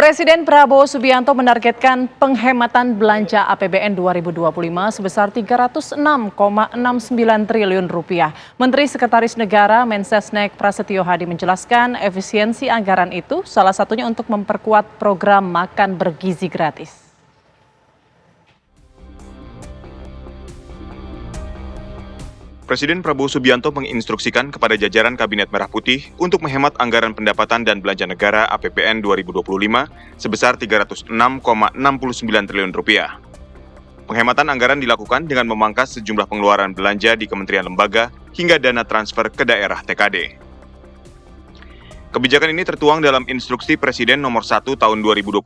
Presiden Prabowo Subianto menargetkan penghematan belanja APBN 2025 sebesar Rp306,69 triliun. Menteri Sekretaris Negara Mensesnek Prasetyo Hadi menjelaskan efisiensi anggaran itu salah satunya untuk memperkuat program makan bergizi gratis. Presiden Prabowo Subianto menginstruksikan kepada jajaran Kabinet Merah Putih untuk menghemat anggaran pendapatan dan belanja negara APBN 2025 sebesar Rp306,69 triliun. Penghematan anggaran dilakukan dengan memangkas sejumlah pengeluaran belanja di kementerian lembaga hingga dana transfer ke daerah TKD. Kebijakan ini tertuang dalam Instruksi Presiden Nomor 1 Tahun 2025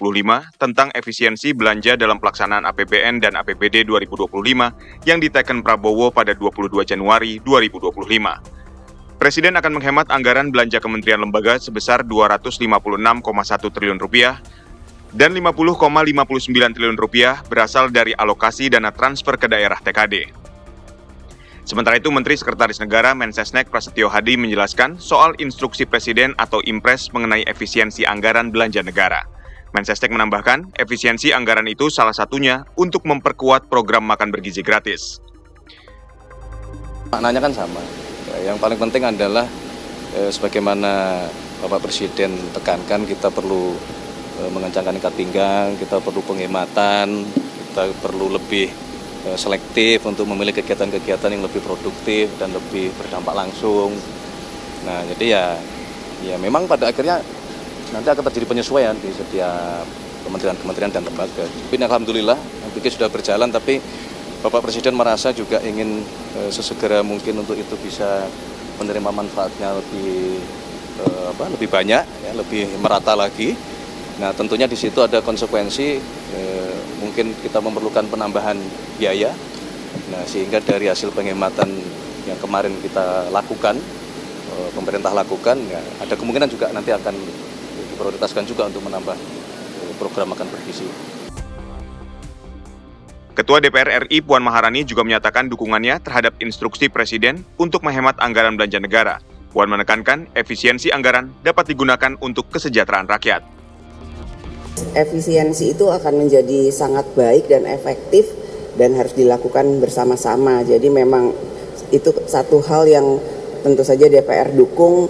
tentang efisiensi belanja dalam pelaksanaan APBN dan APBD 2025 yang diteken Prabowo pada 22 Januari 2025. Presiden akan menghemat anggaran belanja kementerian lembaga sebesar Rp256,1 triliun dan Rp50,59 triliun berasal dari alokasi dana transfer ke daerah TKD. Sementara itu, Menteri Sekretaris Negara Mensesnek Prasetyo Hadi menjelaskan soal instruksi Presiden atau Impres mengenai efisiensi anggaran belanja negara. Mensesnek menambahkan, efisiensi anggaran itu salah satunya untuk memperkuat program makan bergizi gratis. Maknanya kan sama. Yang paling penting adalah sebagaimana Bapak Presiden tekankan, kita perlu mengencangkan ikat pinggang, kita perlu penghematan, kita perlu lebih selektif untuk memilih kegiatan-kegiatan yang lebih produktif dan lebih berdampak langsung. Nah, jadi ya memang pada akhirnya nanti akan terjadi penyesuaian di setiap kementerian dan lembaga. Tapi alhamdulillah, pikir sudah berjalan, tapi Bapak Presiden merasa juga ingin sesegera mungkin untuk itu bisa menerima manfaatnya lebih banyak, ya, lebih merata lagi. Nah, tentunya di situ ada konsekuensi, mungkin kita memerlukan penambahan biaya. Nah, sehingga dari hasil penghematan yang kemarin kita lakukan, pemerintah lakukan, ya, ada kemungkinan juga nanti akan diprioritaskan juga untuk menambah program makan bergizi. Ketua DPR RI Puan Maharani juga menyatakan dukungannya terhadap instruksi Presiden untuk menghemat anggaran belanja negara. Puan menekankan efisiensi anggaran dapat digunakan untuk kesejahteraan rakyat. Efisiensi itu akan menjadi sangat baik dan efektif dan harus dilakukan bersama-sama. Jadi memang itu satu hal yang tentu saja DPR dukung,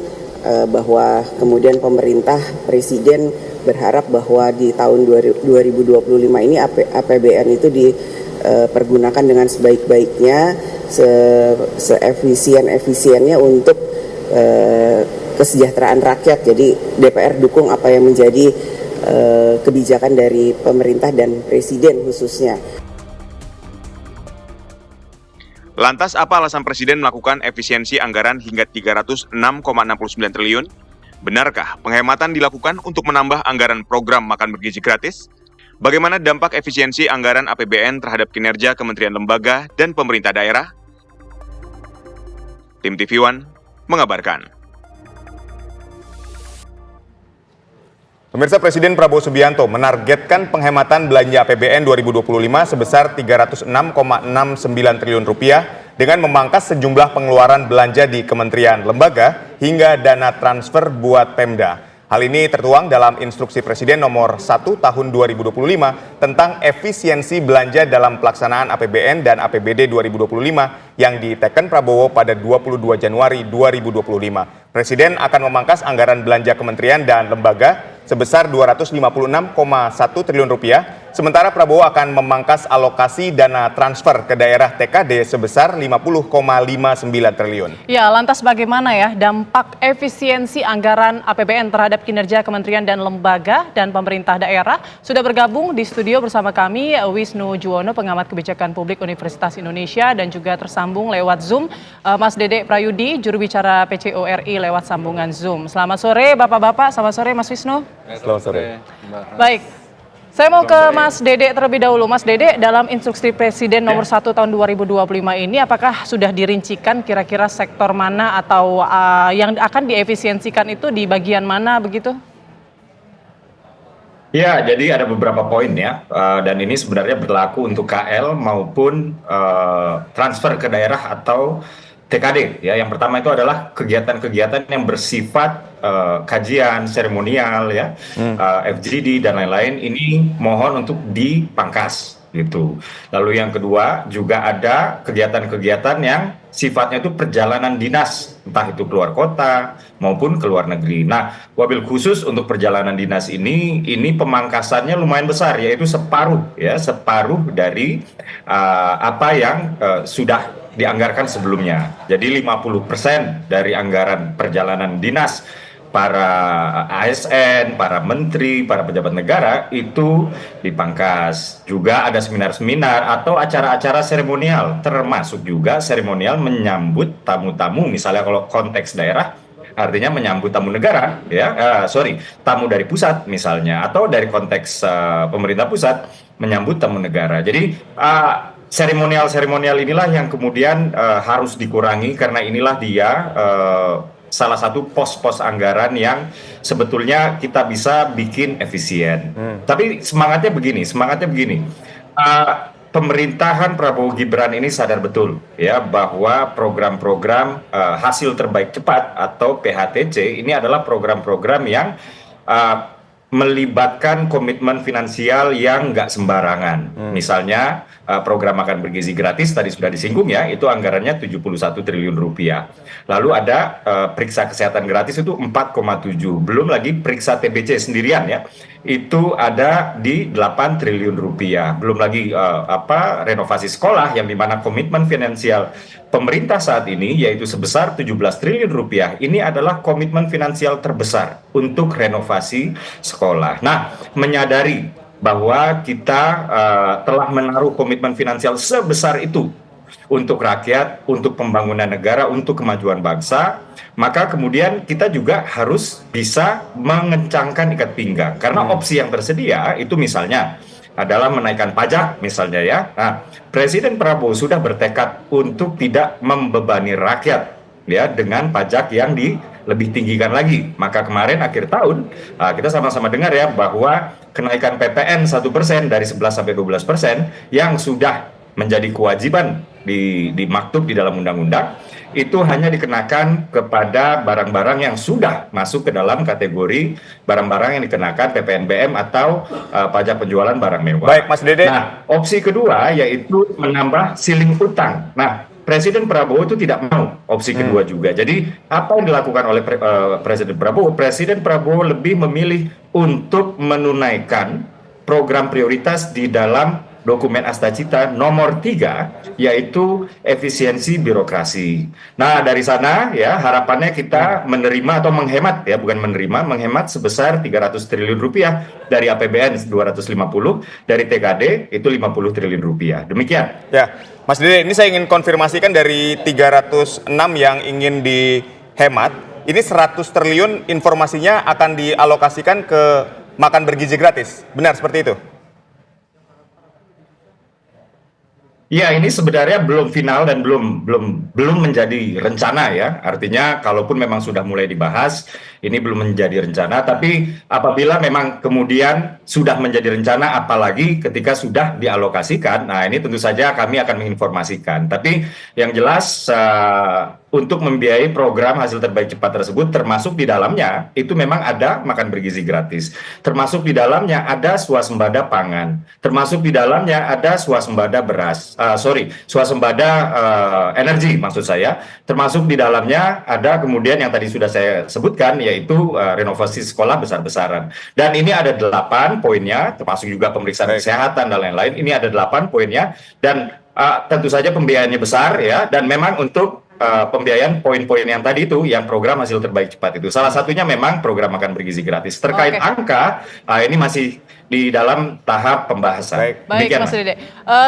bahwa kemudian pemerintah, Presiden berharap bahwa di tahun 2025 ini APBN itu dipergunakan dengan sebaik-baiknya, seefisien-efisiennya untuk kesejahteraan rakyat. Jadi DPR dukung apa yang menjadi kebijakan dari pemerintah dan Presiden khususnya. Lantas apa alasan Presiden melakukan efisiensi anggaran hingga Rp306,69 triliun? Benarkah penghematan dilakukan untuk menambah anggaran program makan bergizi gratis? Bagaimana dampak efisiensi anggaran APBN terhadap kinerja kementerian lembaga dan pemerintah daerah? Tim TV One mengabarkan. Pemirsa, Presiden Prabowo Subianto menargetkan penghematan belanja APBN 2025 sebesar Rp306,69 triliun dengan memangkas sejumlah pengeluaran belanja di kementerian lembaga hingga dana transfer buat Pemda. Hal ini tertuang dalam Instruksi Presiden Nomor 1 Tahun 2025 tentang efisiensi belanja dalam pelaksanaan APBN dan APBD 2025 yang diteken Prabowo pada 22 Januari 2025. Presiden akan memangkas anggaran belanja kementerian dan lembaga sebesar Rp256,1 triliun, sementara Prabowo akan memangkas alokasi dana transfer ke daerah TKD sebesar Rp50,59 triliun. Ya, lantas bagaimana ya dampak efisiensi anggaran APBN terhadap kinerja kementerian dan lembaga dan pemerintah daerah? Sudah bergabung di studio bersama kami Wisnu Juwono, pengamat kebijakan publik Universitas Indonesia, dan juga tersambung lewat Zoom Mas Dede Prayudi, juru bicara PCO RI lewat sambungan Zoom. Selamat sore Bapak-bapak, selamat sore Mas Wisnu. Selamat sore. Baik, saya mau ke Mas Dede terlebih dahulu. Mas Dede, dalam Instruksi Presiden Nomor 1 Tahun 2025 ini, apakah sudah dirincikan kira-kira sektor mana atau yang akan diefisiensikan itu di bagian mana begitu? Ya, jadi ada beberapa poin ya, dan ini sebenarnya berlaku untuk KL maupun transfer ke daerah atau TKD ya. Yang pertama itu adalah kegiatan-kegiatan yang bersifat kajian seremonial ya, FGD dan lain-lain. Ini mohon untuk dipangkas gitu. Lalu yang kedua juga ada kegiatan-kegiatan yang sifatnya itu perjalanan dinas, entah itu keluar kota maupun ke luar negeri. Nah, wabil khusus untuk perjalanan dinas ini pemangkasannya lumayan besar, yaitu separuh dari apa yang sudah dianggarkan sebelumnya. Jadi 50% dari anggaran perjalanan dinas para ASN, para menteri, para pejabat negara itu dipangkas. Juga ada seminar-seminar atau acara-acara seremonial, termasuk juga seremonial menyambut tamu-tamu. Misalnya kalau konteks daerah, artinya menyambut tamu negara, tamu dari pusat misalnya, atau dari konteks pemerintah pusat menyambut tamu negara. Jadi seremonial inilah yang kemudian harus dikurangi karena inilah dia salah satu pos-pos anggaran yang sebetulnya kita bisa bikin efisien. Tapi semangatnya begini. Pemerintahan Prabowo Gibran ini sadar betul ya bahwa program-program hasil terbaik cepat atau PHTC ini adalah program-program yang melibatkan komitmen finansial yang nggak sembarangan. Misalnya program makan bergizi gratis tadi sudah disinggung ya, itu anggarannya 71 triliun rupiah. Lalu ada periksa kesehatan gratis itu 4,7. Belum lagi periksa TBC sendirian ya, itu ada di 8 triliun rupiah. Belum lagi renovasi sekolah yang dimana komitmen finansial pemerintah saat ini yaitu sebesar 17 triliun rupiah. Ini adalah komitmen finansial terbesar untuk renovasi sekolah. Nah, menyadari bahwa kita telah menaruh komitmen finansial sebesar itu untuk rakyat, untuk pembangunan negara, untuk kemajuan bangsa, maka kemudian kita juga harus bisa mengencangkan ikat pinggang. Karena opsi yang tersedia itu misalnya adalah menaikkan pajak misalnya ya. Nah, Presiden Prabowo sudah bertekad untuk tidak membebani rakyat ya dengan pajak yang lebih tinggikan lagi. Maka kemarin akhir tahun kita sama-sama dengar ya bahwa kenaikan PPN 1% dari 11 sampai 12% yang sudah menjadi kewajiban di maktub di dalam undang-undang itu hanya dikenakan kepada barang-barang yang sudah masuk ke dalam kategori barang-barang yang dikenakan PPNBM atau pajak penjualan barang mewah. Baik, Mas Dede. Nah, opsi kedua yaitu menambah ceiling utang. Nah, Presiden Prabowo itu tidak mau opsi kedua juga. Jadi apa yang dilakukan oleh Presiden Prabowo? Presiden Prabowo lebih memilih untuk menunaikan program prioritas di dalam dokumen Astacita nomor 3, yaitu efisiensi birokrasi. Nah, dari sana ya harapannya kita menerima atau menghemat ya, bukan menerima, menghemat sebesar 300 triliun rupiah dari APBN 250, dari TKD itu 50 triliun rupiah. Demikian. Ya, Mas Dede, ini saya ingin konfirmasikan dari 306 yang ingin dihemat, ini 100 triliun informasinya akan dialokasikan ke makan bergizi gratis. Benar seperti itu? Ya, ini sebenarnya belum final dan belum menjadi rencana ya. Artinya kalaupun memang sudah mulai dibahas, ini belum menjadi rencana. Tapi apabila memang kemudian sudah menjadi rencana, apalagi ketika sudah dialokasikan, nah ini tentu saja kami akan menginformasikan. Tapi yang jelas untuk membiayai program hasil terbaik cepat tersebut, termasuk di dalamnya itu memang ada makan bergizi gratis, termasuk di dalamnya ada swasembada pangan, termasuk di dalamnya ada swasembada beras, swasembada energi maksud saya, termasuk di dalamnya ada kemudian yang tadi sudah saya sebutkan yaitu renovasi sekolah besar-besaran. Dan ini ada 8 poinnya, termasuk juga pemeriksaan kesehatan dan lain-lain. Ini ada 8 poinnya dan tentu saja pembiayaannya besar ya, dan memang untuk pembiayaan poin-poin yang tadi itu, yang program hasil terbaik cepat itu. Salah satunya memang program makan bergizi gratis. Terkait angka, ini masih di dalam tahap pembahasan. Baik, Mas Dede.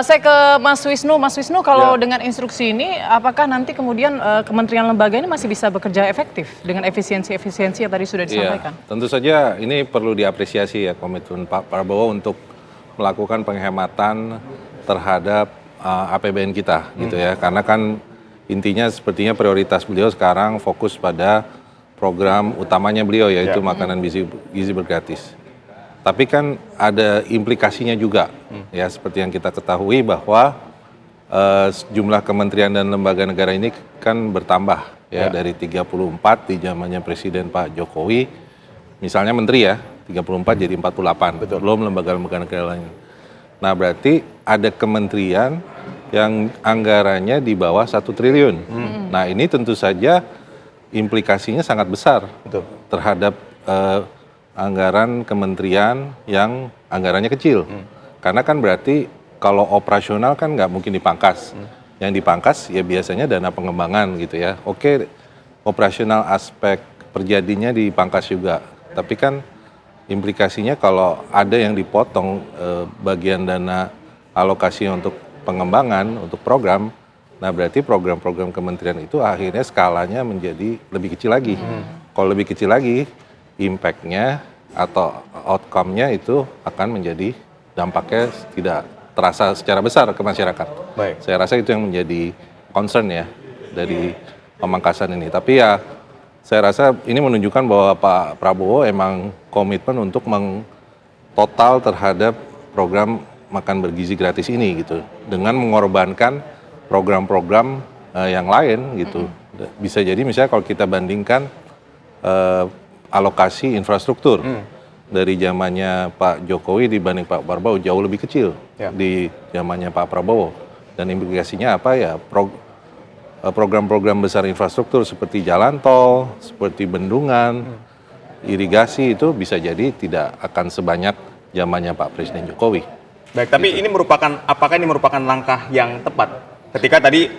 Saya ke Mas Wisnu. Mas Wisnu, kalau dengan instruksi ini, apakah nanti kemudian kementerian lembaga ini masih bisa bekerja efektif dengan efisiensi-efisiensi yang tadi sudah disampaikan? Ya, tentu saja ini perlu diapresiasi ya komitmen Pak Prabowo untuk melakukan penghematan terhadap APBN kita, gitu ya. Karena kan intinya sepertinya prioritas beliau sekarang fokus pada program utamanya beliau yaitu makanan gizi bergratis. Tapi kan ada implikasinya juga ya seperti yang kita ketahui bahwa jumlah kementerian dan lembaga negara ini kan bertambah ya, dari 34 di zamannya Presiden Pak Jokowi, misalnya menteri ya, 34 jadi 48, belum lembaga-lembaga negara lain. Nah berarti ada kementerian yang anggarannya di bawah 1 triliun. Nah ini tentu saja implikasinya sangat besar terhadap anggaran kementerian yang anggarannya kecil. Karena kan berarti kalau operasional kan nggak mungkin dipangkas. Yang dipangkas ya biasanya dana pengembangan gitu ya. Oke, operasional aspek perjadinya dipangkas juga. Tapi kan implikasinya kalau ada yang dipotong bagian dana alokasi untuk pengembangan, untuk program, nah berarti program-program kementerian itu akhirnya skalanya menjadi lebih kecil lagi. Kalau lebih kecil lagi, impact-nya atau outcome-nya itu akan menjadi dampaknya tidak terasa secara besar ke masyarakat. Baik. Saya rasa itu yang menjadi concern ya dari pemangkasan ini. Tapi ya saya rasa ini menunjukkan bahwa Pak Prabowo emang komitmen untuk total terhadap program makan bergizi gratis ini gitu, dengan mengorbankan program-program yang lain gitu. Bisa jadi misalnya kalau kita bandingkan alokasi infrastruktur dari zamannya Pak Jokowi dibanding Pak Prabowo jauh lebih kecil di zamannya Pak Prabowo, dan implikasinya apa ya, program-program besar infrastruktur seperti jalan tol, seperti bendungan, irigasi itu bisa jadi tidak akan sebanyak zamannya Pak Presiden Jokowi. Baik, tapi ini apakah ini merupakan langkah yang tepat? Ketika tadi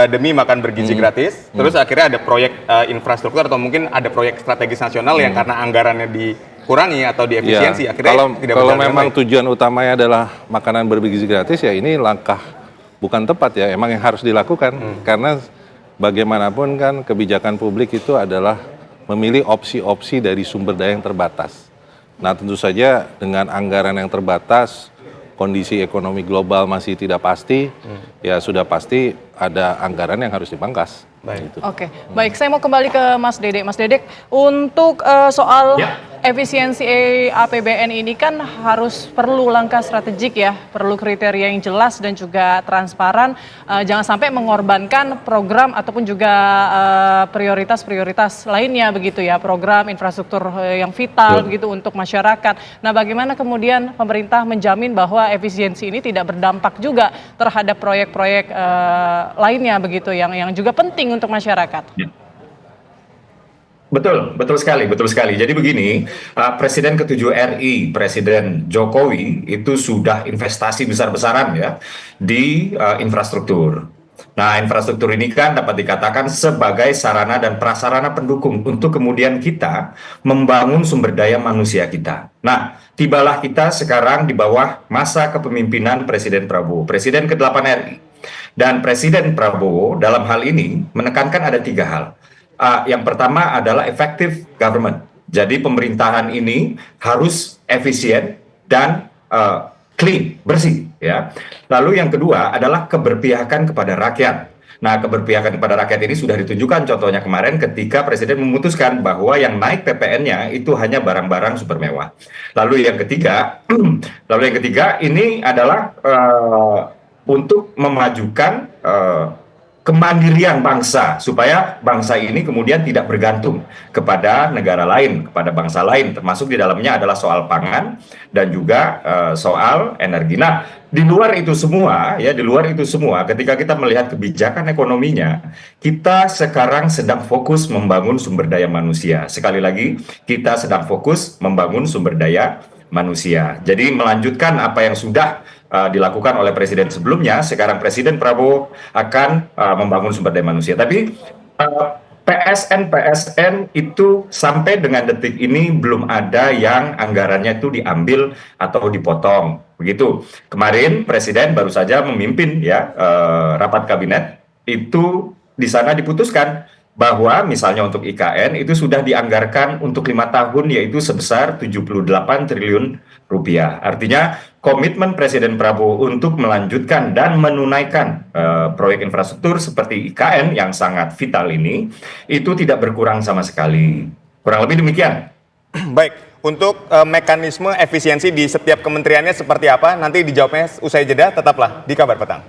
demi makan bergizi gratis, terus akhirnya ada proyek infrastruktur atau mungkin ada proyek strategis nasional yang karena anggarannya dikurangi atau diefisiensi, akhirnya tidak kalau berjalan memang dengan baik. tujuan utamanya adalah makanan bergizi gratis, ya ini langkah bukan tepat ya, emang yang harus dilakukan. Karena bagaimanapun kan kebijakan publik itu adalah memilih opsi-opsi dari sumber daya yang terbatas. Nah tentu saja dengan anggaran yang terbatas, kondisi ekonomi global masih tidak pasti, ya sudah pasti ada anggaran yang harus dipangkas. Gitu. Oke, baik. Saya mau kembali ke Mas Dedek. Mas Dedek, untuk soal efisiensi APBN ini kan perlu langkah strategik ya, perlu kriteria yang jelas dan juga transparan. Jangan sampai mengorbankan program ataupun juga prioritas-prioritas lainnya begitu ya, program infrastruktur yang vital begitu untuk masyarakat. Nah, bagaimana kemudian pemerintah menjamin bahwa efisiensi ini tidak berdampak juga terhadap proyek-proyek lainnya begitu yang juga penting untuk masyarakat? Betul sekali. Jadi begini, Presiden ke-7 RI, Presiden Jokowi itu sudah investasi besar-besaran ya di infrastruktur. Nah, infrastruktur ini kan dapat dikatakan sebagai sarana dan prasarana pendukung untuk kemudian kita membangun sumber daya manusia kita. Nah, tibalah kita sekarang di bawah masa kepemimpinan Presiden Prabowo, Presiden ke-8 RI. Dan Presiden Prabowo dalam hal ini menekankan ada 3 hal. Yang pertama adalah effective government. Jadi pemerintahan ini harus efisien dan clean, bersih ya. Lalu yang kedua adalah keberpihakan kepada rakyat. Nah, keberpihakan kepada rakyat ini sudah ditunjukkan contohnya kemarin ketika Presiden memutuskan bahwa yang naik PPN-nya itu hanya barang-barang super mewah. Lalu yang ketiga ini adalah untuk memajukan kemandirian bangsa, supaya bangsa ini kemudian tidak bergantung kepada negara lain, kepada bangsa lain, termasuk di dalamnya adalah soal pangan dan juga soal energi. Nah, di luar itu semua, ketika kita melihat kebijakan ekonominya, kita sekarang sedang fokus membangun sumber daya manusia. Sekali lagi, kita sedang fokus membangun sumber daya manusia. Jadi melanjutkan apa yang sudah dilakukan oleh presiden sebelumnya, sekarang Presiden Prabowo akan membangun sumber daya manusia. Tapi PSN itu sampai dengan detik ini belum ada yang anggarannya itu diambil atau dipotong. Begitu. Kemarin Presiden baru saja memimpin ya rapat kabinet, itu di sana diputuskan bahwa misalnya untuk IKN itu sudah dianggarkan untuk 5 tahun yaitu sebesar 78 triliun rupiah. Artinya komitmen Presiden Prabowo untuk melanjutkan dan menunaikan proyek infrastruktur seperti IKN yang sangat vital ini itu tidak berkurang sama sekali. Kurang lebih demikian. Baik, untuk mekanisme efisiensi di setiap kementeriannya seperti apa? Nanti dijawabnya usai jeda, tetaplah di Kabar Petang.